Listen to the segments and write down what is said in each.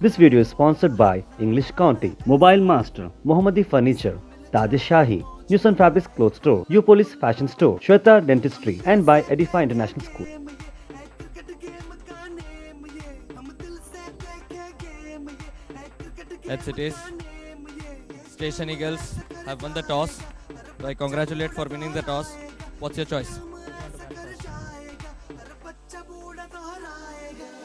This video is sponsored by English County, Mobile Master, Mohammadi Furniture, Taj Shahi, Newson Fabrics Clothes Store, Upolis Fashion Store, Shweta Dentistry, and by Edify International School. As it is, Station Eagles have won the toss. So I congratulate for winning the toss. What's your choice?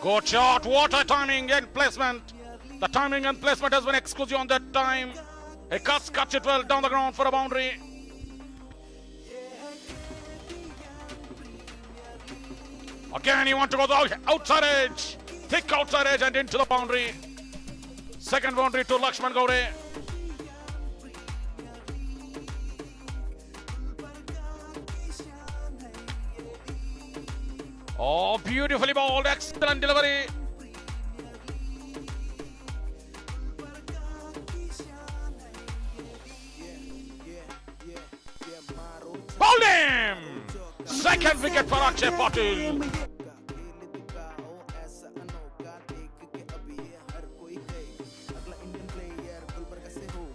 Good shot. What a timing and placement. The timing and placement has been exclusive on that time. He cuts it well down the ground for a boundary. Again, he wants to go the outside edge. Thick outside edge and into the boundary. Second boundary to Lakshman Gowde. Oh, beautifully bowled. Excellent delivery. Bowled him! Second wicket for Akshay Patil.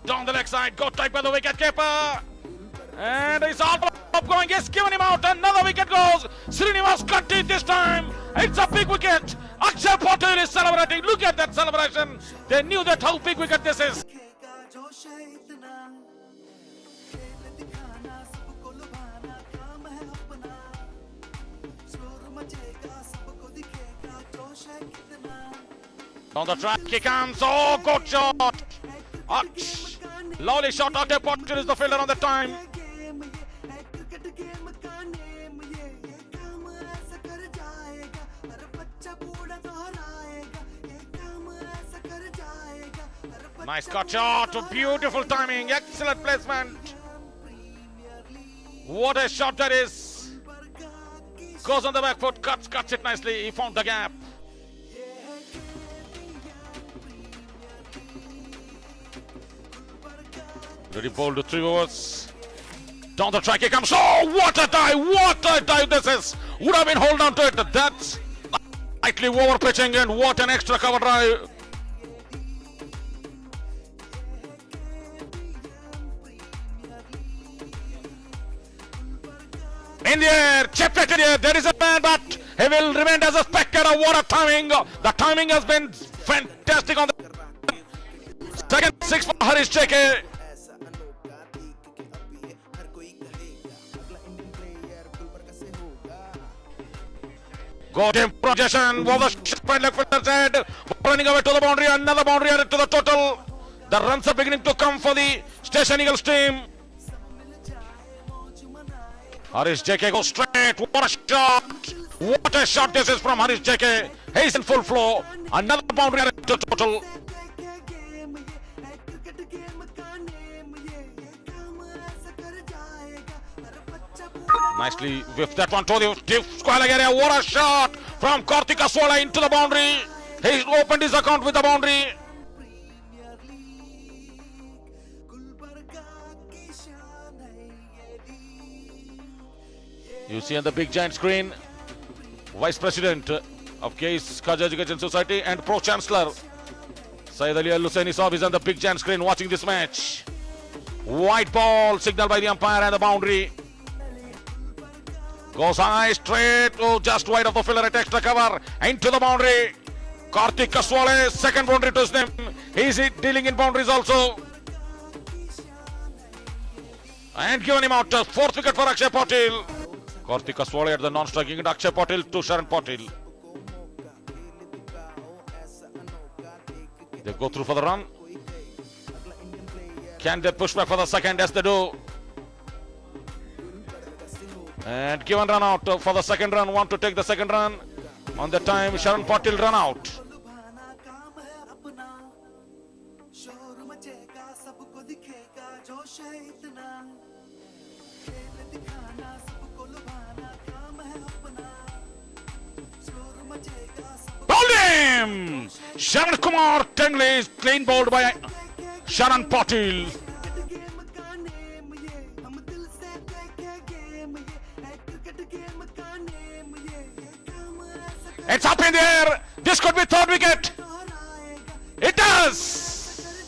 Down the leg side, got tight by the wicket keeper. And he's all up going, he's given him out. Another wicket goes. Srinivas cut it this time. It's a big wicket. Akshay Patil is celebrating. Look at that celebration. They knew that how big wicket this is. On the track he comes. Oh, good shot. Lovely shot. Akshay Patil is the fielder on the time. Nice cut shot. Beautiful timing. Excellent placement. What a shot that is. Goes on the back foot. Cuts it nicely. He found the gap. Ready ball to 3 overs. Down the track he comes. Oh, what a dive! What a dive this is! Would have been hold on to it. That's slightly over pitching, and what an extra cover drive. In the air, chipped it in the air. There is a man, but he will remain as a spectator. What a timing! The timing has been fantastic on the second 6 for Harish JK. Got him projection. Was the shot left fielder's head. Running away to the boundary. Another boundary added to the total. The runs are beginning to come for the Station Eagles team. Harish JK goes straight. What a shot! What a shot this is from Harish JK. He's in full flow. Another boundary added to the total. Nicely whiffed that one to the deep square leg area. What a shot from Karthik Aswala into the boundary. He opened his account with the boundary. You see on the big giant screen, Vice President of Case Khaja Education Society and Pro Chancellor Syed Ali Al-Hussaini Saab is on the big giant screen watching this match. White ball signaled by the umpire and the boundary. Goes high, straight, oh, just wide of the fielder at extra cover. Into the boundary. Karthik Aswala, second boundary to his name. He's dealing in boundaries also. And given him out. Fourth wicket for Akshay Patil. Karthik Aswala at the non-striking end. Akshay Patil to Sharan Patil. They go through for the run. Can they push back for the second? Yes, they do. And given run out for the second run. Want to take the second run. On the time, Sharan Patil run out. Bowled him! Sharan Kumar Tengley is clean bowled by Sharan Patil. It's up in the air. This could be third wicket. Yes!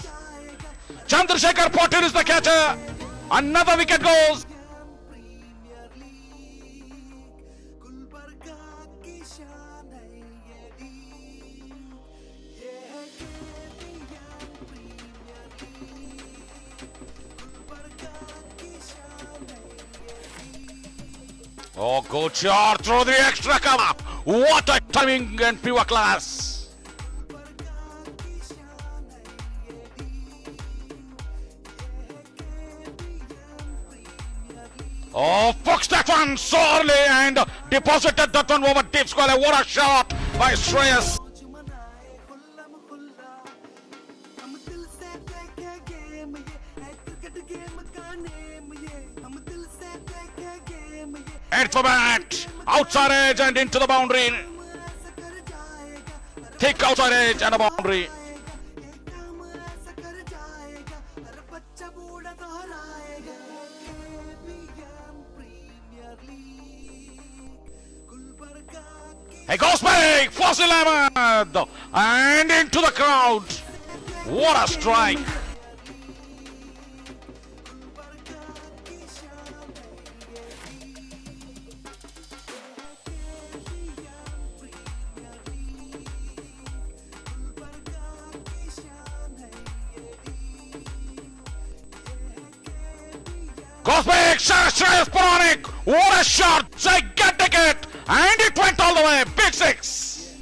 Chandrasekhar Patil is the catcher. Another wicket goes. Oh, good shot through the extra cover. What a timing and pure class. Oh, Fox that one so early and deposited that one over deep square. What a shot by Shreyas. Head for bat, outside edge and into the boundary. Thick outside edge and a boundary. He goes big, Fasil Ahmed, and into the crowd. What a strike. Goes big, Shreyas Puranik. What a shot, gigantic hit. And it went all the way. Big six.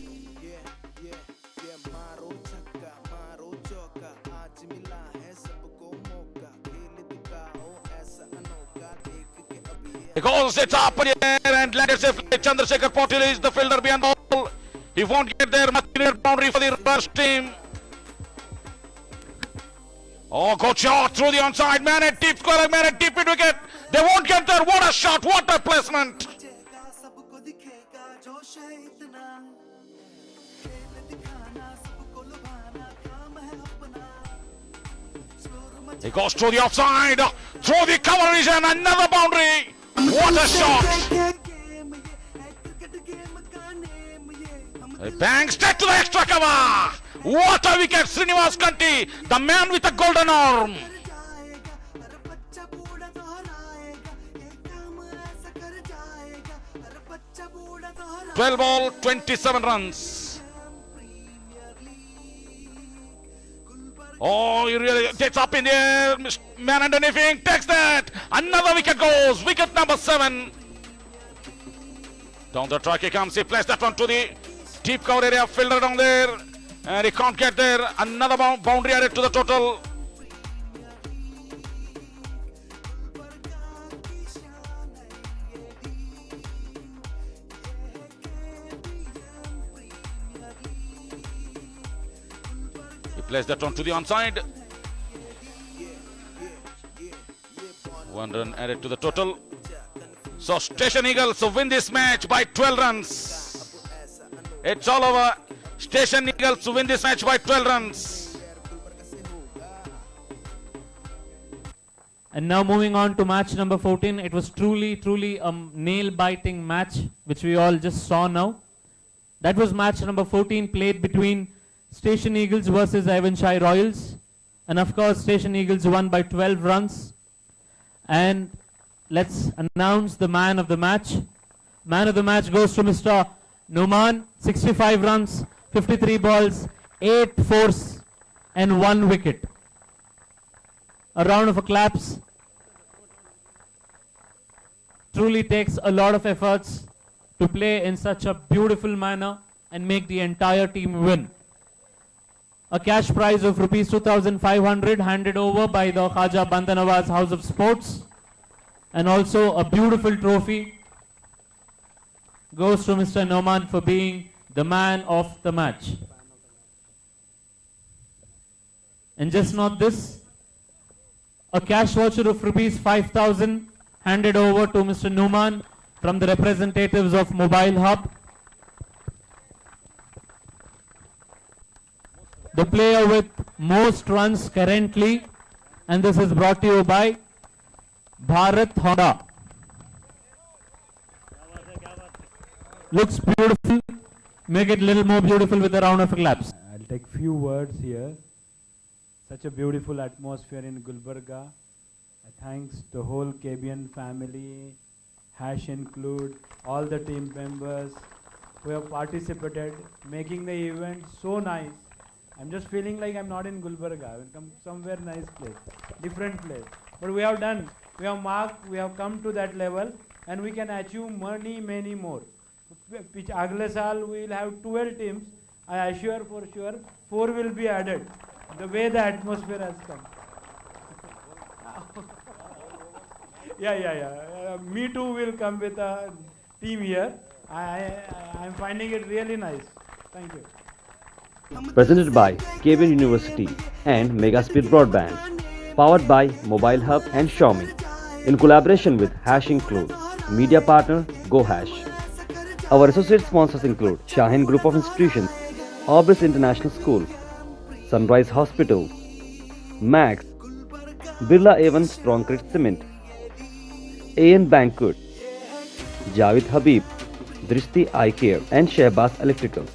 He goes, it's up in the air and landed safely. Chandrasekhar Patil is the fielder behind the ball. He won't get there. Much near boundary for the reverse team. Oh, good shot through the onside. Man at deep square, man at deep mid wicket. They won't get there. What a shot. What a placement. He goes to the outside, through the cover region, another boundary. What a shot! He bangs straight to the extra cover. What a wicket, Srinivas Kanti, the man with the golden arm. 12 ball, 27 runs. Oh, he really gets up in the air. Man underneath him takes that. Another wicket goes. Wicket number 7. Down the track he comes. He plays that one to the deep cover area. Fielder down there. And he can't get there. Another boundary added to the total. He plays that one to the onside. 1 run added to the total. So Station Eagles win this match by 12 runs. It's all over. Station Eagles win this match by 12 runs. And now moving on to match number 14. It was truly a nail-biting match which we all just saw now. That was match number 14 played between Station Eagles versus Avonshire Royals. And of course Station Eagles won by 12 runs. And let's announce the man of the match. Man of the match goes to Mr. Numan, 65 runs, 53 balls, 8 fours and 1 wicket. A round of applause. Truly takes a lot of efforts to play in such a beautiful manner and make the entire team win. A cash prize of rupees 2,500 handed over by the Khaja Bandanawaz House of Sports, and also a beautiful trophy goes to Mr. Noman for being the man of the match. And just not this, a cash voucher of rupees 5,000 handed over to Mr. Numan from the representatives of Mobile Hub. The player with most runs currently, and this is brought to you by Bharat Honda. Looks beautiful. Make it a little more beautiful with a round of applause. I'll take few words here. such a beautiful atmosphere in Gulbarga. Thanks the whole KBN family, Hash include, all the team members who have participated, making the event so nice. I'm just feeling like I'm not in Gulbarga. I will come somewhere nice place, different place. But we have done, we have marked, we have come to that level, and we can achieve many more. Which agle saal we will have 12 teams. I assure for sure 4 will be added. The way the atmosphere has come. Yeah. Me too will come with a team here. I'm finding it really nice. Thank you. Presented by KBN University and Megaspeed Broadband. Powered by Mobile Hub and Xiaomi. In collaboration with Hash Include. Media partner GoHash. Our associate sponsors include Shaheen Group of Institutions, Orbis International School, Sunrise Hospital, Max, Birla A1 Strong Credit Cement, AN Banquet, Javed Habib, Drishti Eye Care and Shehbaz Electricals.